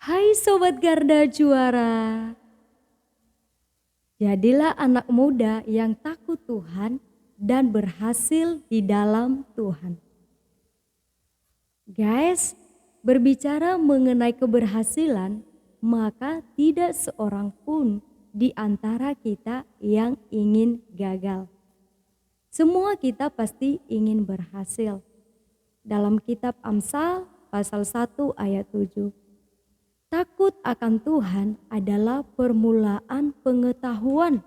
Hai Sobat Garda Juara, jadilah anak muda yang takut Tuhan dan berhasil di dalam Tuhan. Guys, berbicara mengenai keberhasilan, maka tidak seorang pun di antara kita yang ingin gagal. Semua kita pasti ingin berhasil. Dalam kitab Amsal pasal 1 ayat 7. Takut akan Tuhan adalah permulaan pengetahuan,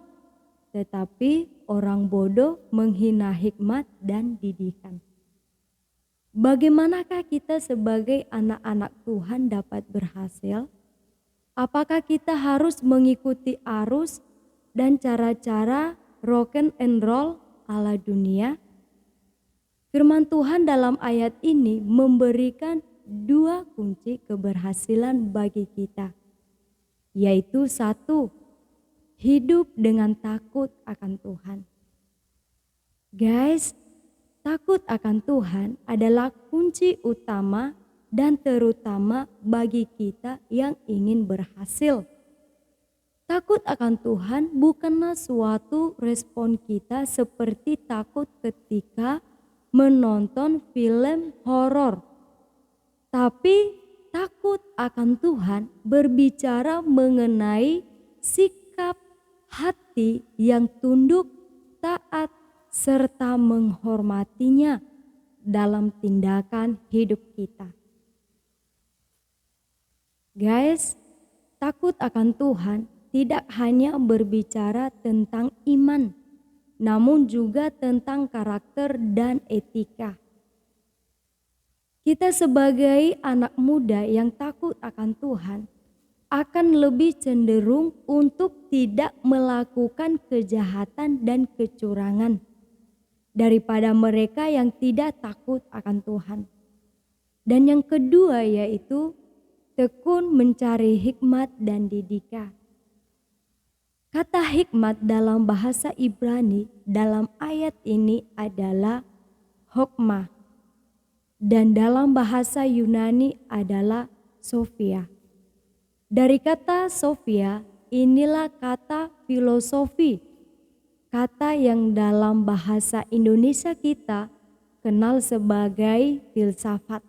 tetapi orang bodoh menghina hikmat dan didikan. Bagaimanakah kita sebagai anak-anak Tuhan dapat berhasil? Apakah kita harus mengikuti arus dan cara-cara rock and roll ala dunia? Firman Tuhan dalam ayat ini memberikan dua kunci keberhasilan bagi kita, yaitu satu, hidup dengan takut akan Tuhan. Guys, takut akan Tuhan adalah kunci utama dan terutama bagi kita yang ingin berhasil. Takut akan Tuhan bukanlah suatu respon kita seperti takut ketika menonton film horor. Tapi takut akan Tuhan berbicara mengenai sikap hati yang tunduk, taat, serta menghormatinya dalam tindakan hidup kita. Guys, takut akan Tuhan tidak hanya berbicara tentang iman, namun juga tentang karakter dan etika. Kita sebagai anak muda yang takut akan Tuhan akan lebih cenderung untuk tidak melakukan kejahatan dan kecurangan daripada mereka yang tidak takut akan Tuhan. Dan yang kedua yaitu tekun mencari hikmat dan didikan. Kata hikmat dalam bahasa Ibrani dalam ayat ini adalah hokmah. Dan dalam bahasa Yunani adalah Sophia. Dari kata Sophia, inilah kata filosofi. Kata yang dalam bahasa Indonesia kita kenal sebagai filsafat.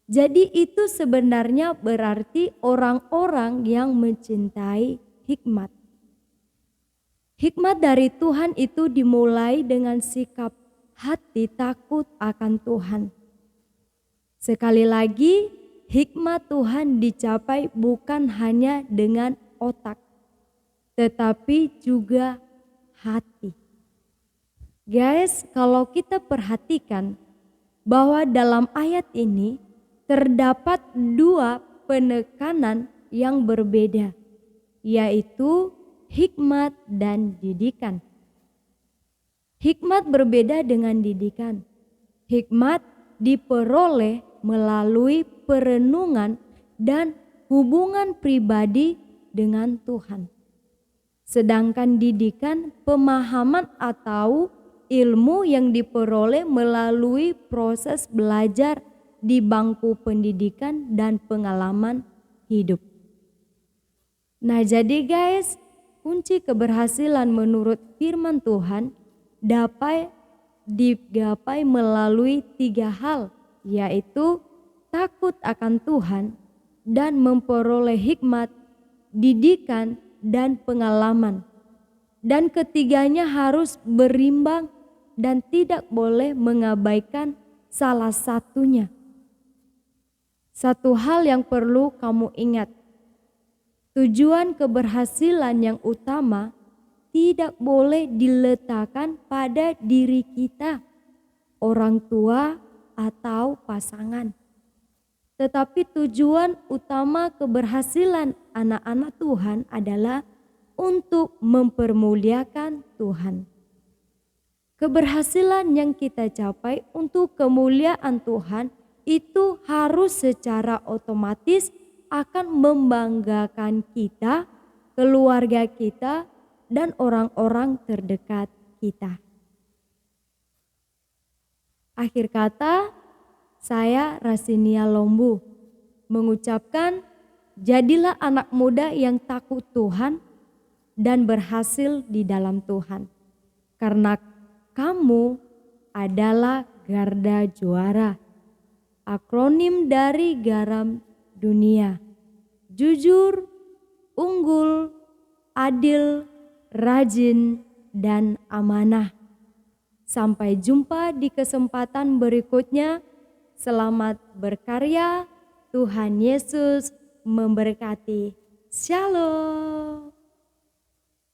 Jadi itu sebenarnya berarti orang-orang yang mencintai hikmat. Hikmat dari Tuhan itu dimulai dengan sikap hati takut akan Tuhan. Sekali lagi, hikmat Tuhan dicapai bukan hanya dengan otak, tetapi juga hati. Guys, kalau kita perhatikan bahwa dalam ayat ini terdapat dua penekanan yang berbeda, yaitu hikmat dan didikan. Hikmat berbeda dengan didikan. Hikmat diperoleh melalui perenungan dan hubungan pribadi dengan Tuhan. Sedangkan didikan pemahaman atau ilmu yang diperoleh melalui proses belajar di bangku pendidikan dan pengalaman hidup. Nah, jadi guys, kunci keberhasilan menurut firman Tuhan dapat digapai melalui tiga hal, yaitu takut akan Tuhan dan memperoleh hikmat, didikan, dan pengalaman. Dan ketiganya harus berimbang dan tidak boleh mengabaikan salah satunya. Satu hal yang perlu kamu ingat, tujuan keberhasilan yang utama tidak boleh diletakkan pada diri kita, orang tua, atau pasangan. Tetapi tujuan utama keberhasilan anak-anak Tuhan adalah untuk mempermuliakan Tuhan. Keberhasilan yang kita capai untuk kemuliaan Tuhan itu harus secara otomatis akan membanggakan kita, keluarga kita, dan orang-orang terdekat kita. Akhir kata, saya Rasinia Lombu mengucapkan jadilah anak muda yang takut Tuhan dan berhasil di dalam Tuhan. Karena kamu adalah garda juara. Akronim dari garam dunia. Jujur, unggul, adil, rajin, dan amanah. Sampai jumpa di kesempatan berikutnya. Selamat berkarya. Tuhan Yesus memberkati. Shalom.